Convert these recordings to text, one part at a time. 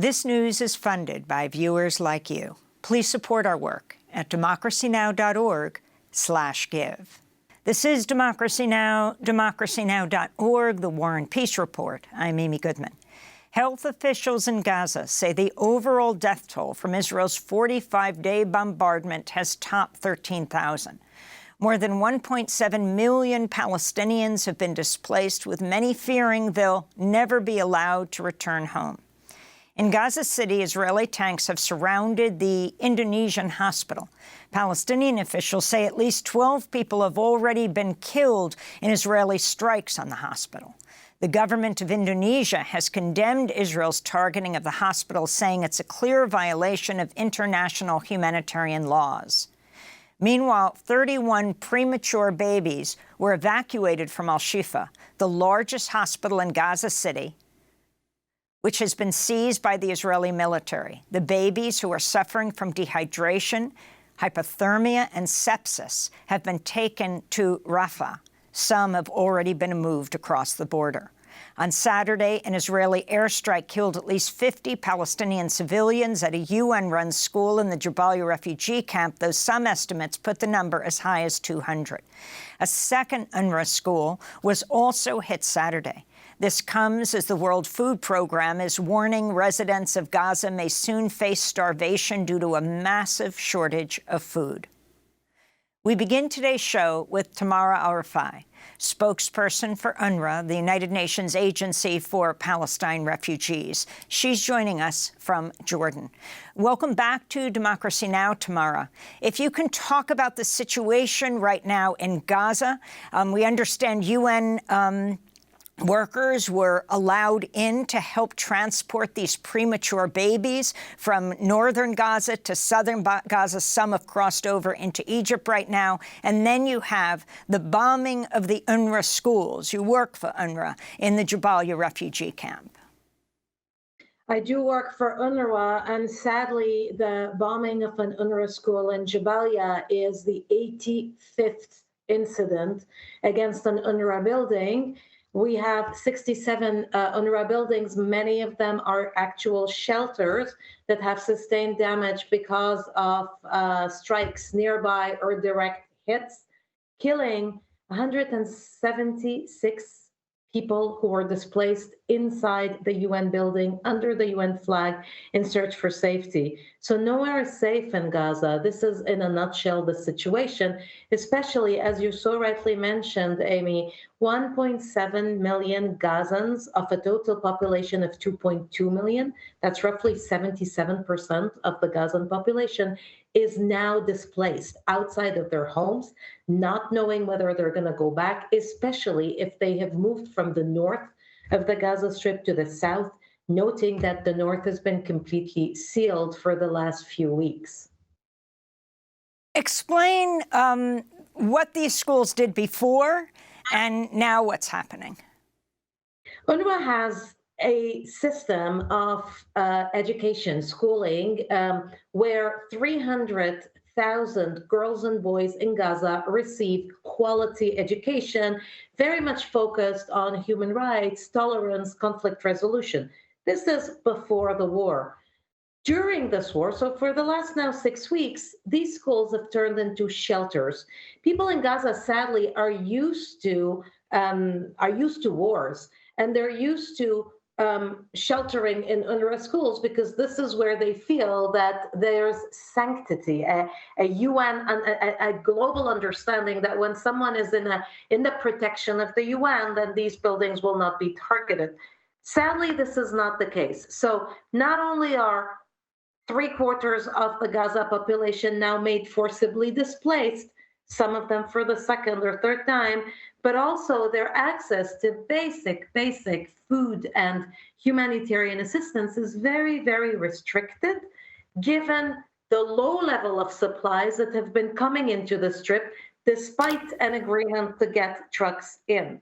This news is funded by viewers like you. Please support our work at democracynow.org/give. This is Democracy Now!, democracynow.org, the War and Peace Report. I'm Amy Goodman. Health officials in Gaza say the overall death toll from Israel's 45-day bombardment has topped 13,000. More than 1.7 million Palestinians have been displaced, with many fearing they'll never be allowed to return home. In Gaza City, Israeli tanks have surrounded the Indonesian hospital. Palestinian officials say at least 12 people have already been killed in Israeli strikes on the hospital. The government of Indonesia has condemned Israel's targeting of the hospital, saying it's a clear violation of international humanitarian laws. Meanwhile, 31 premature babies were evacuated from Al-Shifa, the largest hospital in Gaza City, which has been seized by the Israeli military. The babies, who are suffering from dehydration, hypothermia, and sepsis, have been taken to Rafah. Some have already been moved across the border. On Saturday, an Israeli airstrike killed at least 50 Palestinian civilians at a UN-run school in the Jabaliya refugee camp, though some estimates put the number as high as 200. A second UNRWA school was also hit Saturday. This comes as the World Food Program is warning residents of Gaza may soon face starvation due to a massive shortage of food. We begin today's show with Tamara Alrifai, spokesperson for UNRWA, the United Nations Agency for Palestine Refugees. She's joining us from Jordan. Welcome back to Democracy Now!, Tamara. If you can talk about the situation right now in Gaza. We understand UN workers were allowed in to help transport these premature babies from northern Gaza to southern Gaza. Some have crossed over into Egypt right now. And then you have the bombing of the UNRWA schools. You work for UNRWA in the Jabaliya refugee camp. I do work for UNRWA, and sadly, the bombing of an UNRWA school in Jabaliya is the 85th incident against an UNRWA building. We have 67 UNRWA buildings. Many of them are actual shelters that have sustained damage because of strikes nearby or direct hits, killing 176 people who were displaced inside the UN building under the UN flag in search for safety. So nowhere is safe in Gaza. This is, in a nutshell, the situation, especially, as you so rightly mentioned, Amy, 1.7 million Gazans of a total population of 2.2 million, that's roughly 77% of the Gazan population, is now displaced outside of their homes, not knowing whether they're going to go back, especially if they have moved from the north of the Gaza Strip to the south, noting that the north has been completely sealed for the last few weeks. Explain what these schools did before and now what's happening. UNRWA has a system of education, schooling, where 300,000 girls and boys in Gaza receive quality education, very much focused on human rights, tolerance, conflict resolution. This is before the war. During this war, so for the last now 6 weeks, these schools have turned into shelters. People in Gaza, sadly, are used to wars, and they're used to sheltering in UNRWA schools because this is where they feel that there's sanctity, a UN, a global understanding that when someone is in the protection of the UN, then these buildings will not be targeted. Sadly, this is not the case. So not only are 3/4 of the Gaza population now made forcibly displaced, some of them for the second or third time, but also their access to basic food and humanitarian assistance is very, very restricted, given the low level of supplies that have been coming into the Strip, despite an agreement to get trucks in.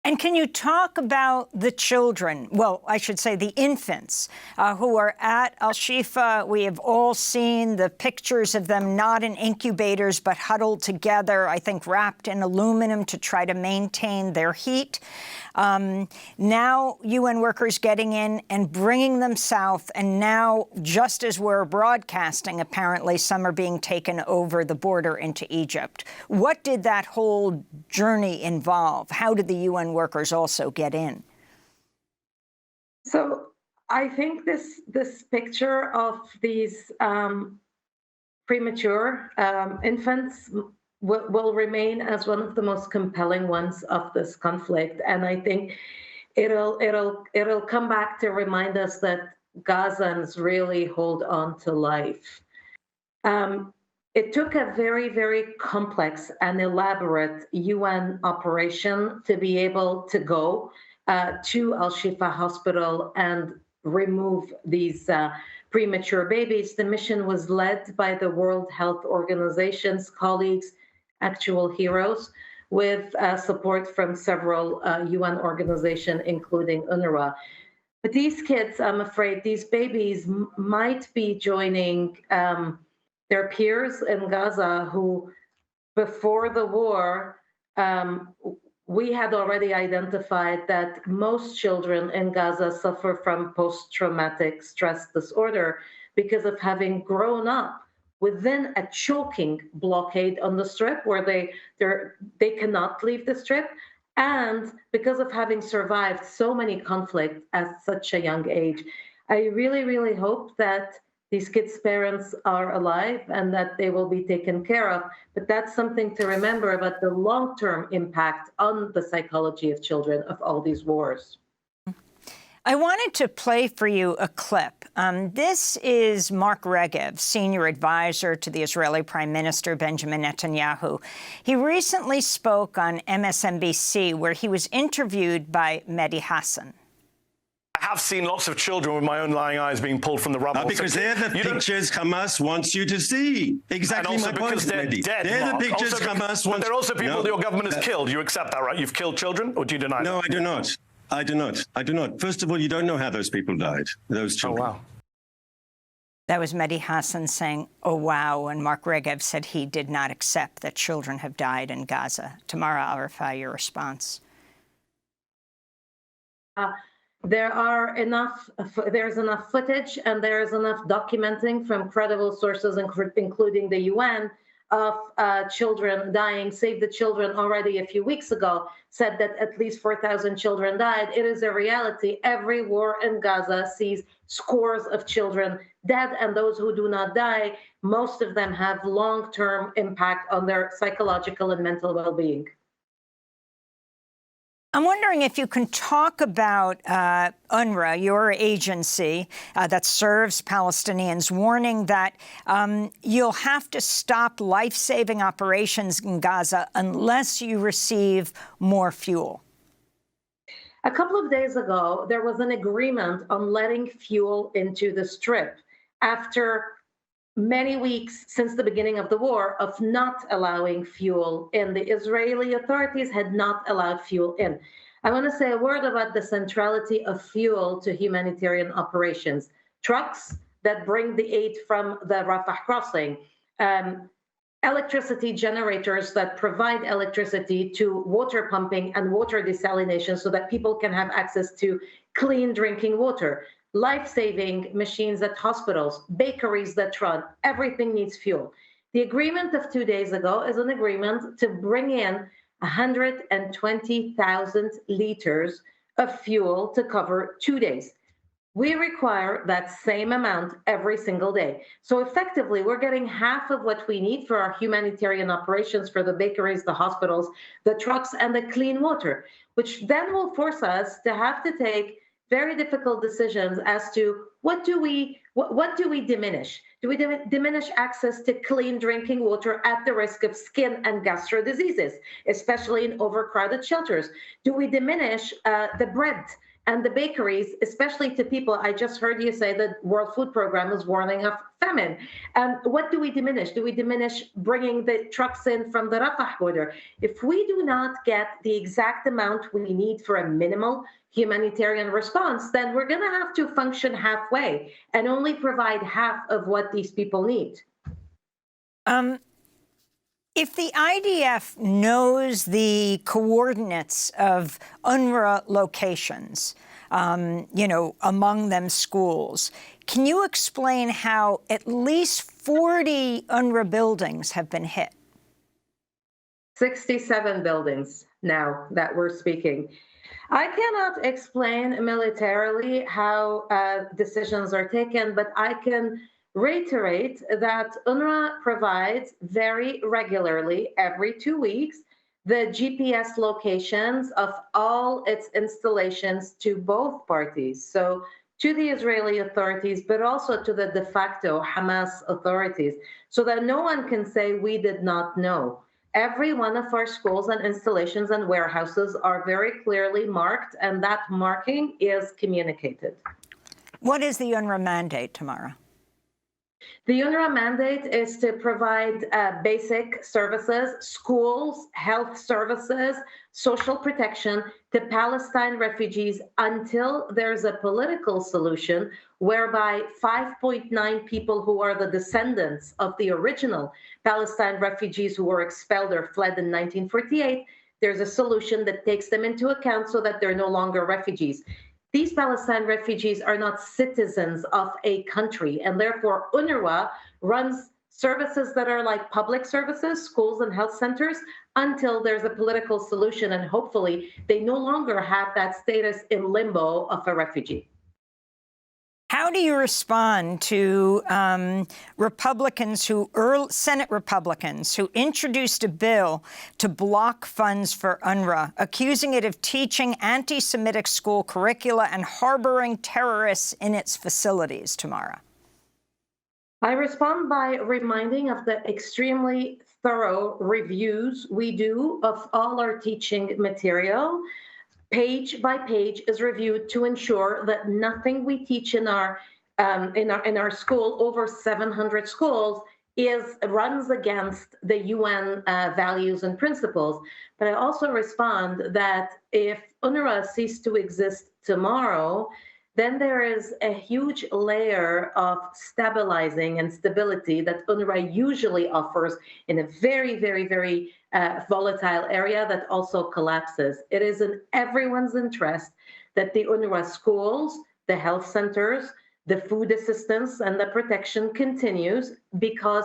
And can you talk about the children, well, I should say the infants who are at Al-Shifa? We have all seen the pictures of them not in incubators, but huddled together, I think wrapped in aluminum to try to maintain their heat. Now UN workers getting in and bringing them south, and now, just as we're broadcasting, apparently some are being taken over the border into Egypt. What did that whole journey involve? How did the UN workers also get in? So I think this picture of these premature infants will remain as one of the most compelling ones of this conflict, and I think it'll come back to remind us that Gazans really hold on to life. It took a very, very complex and elaborate UN operation to be able to go to Al-Shifa Hospital and remove these premature babies. The mission was led by the World Health Organization's colleagues, actual heroes, with support from several UN organizations, including UNRWA. But these kids, I'm afraid, these babies might be joining their peers in Gaza who, before the war, we had already identified that most children in Gaza suffer from post-traumatic stress disorder because of having grown up within a choking blockade on the strip where they cannot leave the strip, and because of having survived so many conflicts at such a young age. I really, really hope that these kids' parents are alive and that they will be taken care of. But that's something to remember about the long-term impact on the psychology of children of all these wars. I wanted to play for you a clip. This is Mark Regev, senior advisor to the Israeli Prime Minister Benjamin Netanyahu. He recently spoke on MSNBC, where he was interviewed by Mehdi Hassan. I have seen lots of children with my own lying eyes being pulled from the rubble. Because they're the pictures Hamas wants you to see. Exactly and also my point, because they're Mehdi. dead, They're Mark. the pictures also Hamas wants. But they're also people that your government has killed. You accept that, right? You've killed children, or do you deny No, that? I do not. I do not. I do not. First of all, you don't know how those people died, those children. Oh, wow. That was Mehdi Hassan saying, oh, wow, and Mark Regev said he did not accept that children have died in Gaza. Tamara Alrifai, your response? There's enough footage and there's enough documenting from credible sources, including the UN, of children dying. Save the Children already a few weeks ago said that at least 4,000 children died. It is a reality. Every war in Gaza sees scores of children dead, and those who do not die, most of them have long-term impact on their psychological and mental well-being. I'm wondering if you can talk about UNRWA, your agency that serves Palestinians, warning that you'll have to stop life-saving operations in Gaza unless you receive more fuel. A couple of days ago, there was an agreement on letting fuel into the strip after many weeks since the beginning of the war of not allowing fuel in. The Israeli authorities had not allowed fuel in. I want to say a word about the centrality of fuel to humanitarian operations. Trucks that bring the aid from the Rafah crossing, electricity generators that provide electricity to water pumping and water desalination so that people can have access to clean drinking water, life-saving machines at hospitals, bakeries that run, everything needs fuel. The agreement of 2 days ago is an agreement to bring in 120,000 liters of fuel to cover 2 days. We require that same amount every single day. So effectively, we're getting half of what we need for our humanitarian operations for the bakeries, the hospitals, the trucks, and the clean water, which then will force us to have to take very difficult decisions as to what do we diminish? Do we diminish access to clean drinking water at the risk of skin and gastro diseases, especially in overcrowded shelters? Do we diminish the bread and the bakeries, especially to people. I just heard you say that World Food Program is warning of famine. And what do we diminish? Do we diminish bringing the trucks in from the Rafah border? If we do not get the exact amount we need for a minimal humanitarian response, then we're going to have to function halfway and only provide half of what these people need. If the IDF knows the coordinates of UNRWA locations, among them schools, can you explain how at least 40 UNRWA buildings have been hit? 67 buildings now that we're speaking. I cannot explain militarily how decisions are taken, but I can reiterate that UNRWA provides very regularly, every 2 weeks, the GPS locations of all its installations to both parties. So to the Israeli authorities, but also to the de facto Hamas authorities, so that no one can say we did not know. Every one of our schools and installations and warehouses are very clearly marked, and that marking is communicated. What is the UNRWA mandate, Tamara? The UNRWA mandate is to provide basic services, schools, health services, social protection to Palestine refugees until there's a political solution whereby 5.9 people who are the descendants of the original Palestine refugees who were expelled or fled in 1948, there's a solution that takes them into account so that they're no longer refugees. These Palestine refugees are not citizens of a country, and therefore UNRWA runs services that are like public services, schools and health centers, until there's a political solution, and hopefully they no longer have that status in limbo of a refugee. How do you respond to Senate Republicans who introduced a bill to block funds for UNRWA, accusing it of teaching anti-Semitic school curricula and harboring terrorists in its facilities, Tamara? I respond by reminding of the extremely thorough reviews we do of all our teaching material. Page by page is reviewed to ensure that nothing we teach in our school, over 700 schools, runs against the UN values and principles. But I also respond that if UNRWA ceased to exist tomorrow, then there is a huge layer of stabilizing and stability that UNRWA usually offers in a very, very, very volatile area that also collapses. It is in everyone's interest that the UNRWA schools, the health centers, the food assistance, and the protection continues, because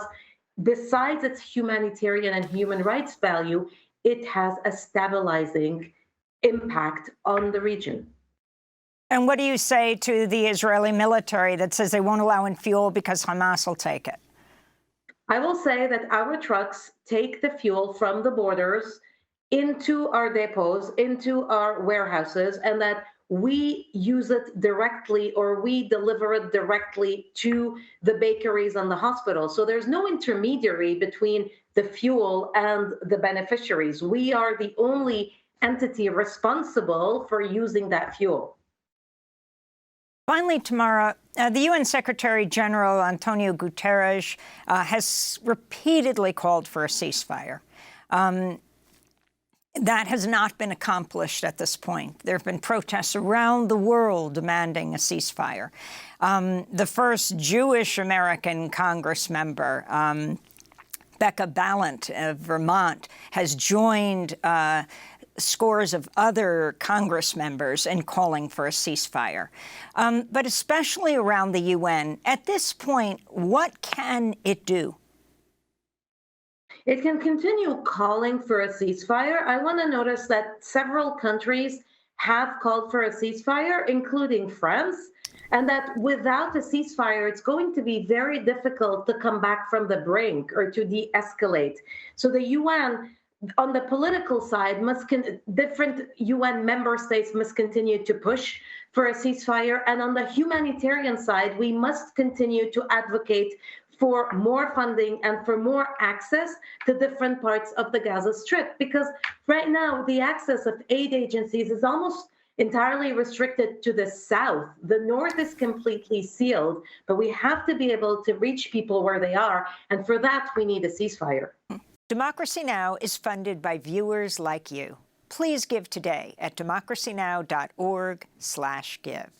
besides its humanitarian and human rights value, it has a stabilizing impact on the region. And what do you say to the Israeli military that says they won't allow in fuel because Hamas will take it? I will say that our trucks take the fuel from the borders into our depots, into our warehouses, and that we use it directly, or we deliver it directly to the bakeries and the hospitals. So there's no intermediary between the fuel and the beneficiaries. We are the only entity responsible for using that fuel. Finally, Tamara, the UN Secretary General Antonio Guterres has repeatedly called for a ceasefire. That has not been accomplished at this point. There have been protests around the world demanding a ceasefire. The first Jewish American Congress member, Becca Balint of Vermont, has joined scores of other Congress members in calling for a ceasefire. But especially around the UN, at this point, what can it do? It can continue calling for a ceasefire. I want to notice that several countries have called for a ceasefire, including France, and that without a ceasefire, it's going to be very difficult to come back from the brink or to de-escalate. So the UN, on the political side, different UN member states must continue to push for a ceasefire. And on the humanitarian side, we must continue to advocate for more funding and for more access to different parts of the Gaza Strip. Because right now, the access of aid agencies is almost entirely restricted to the south. The north is completely sealed, but we have to be able to reach people where they are, and for that, we need a ceasefire. Democracy Now! Is funded by viewers like you. Please give today at democracynow.org/give.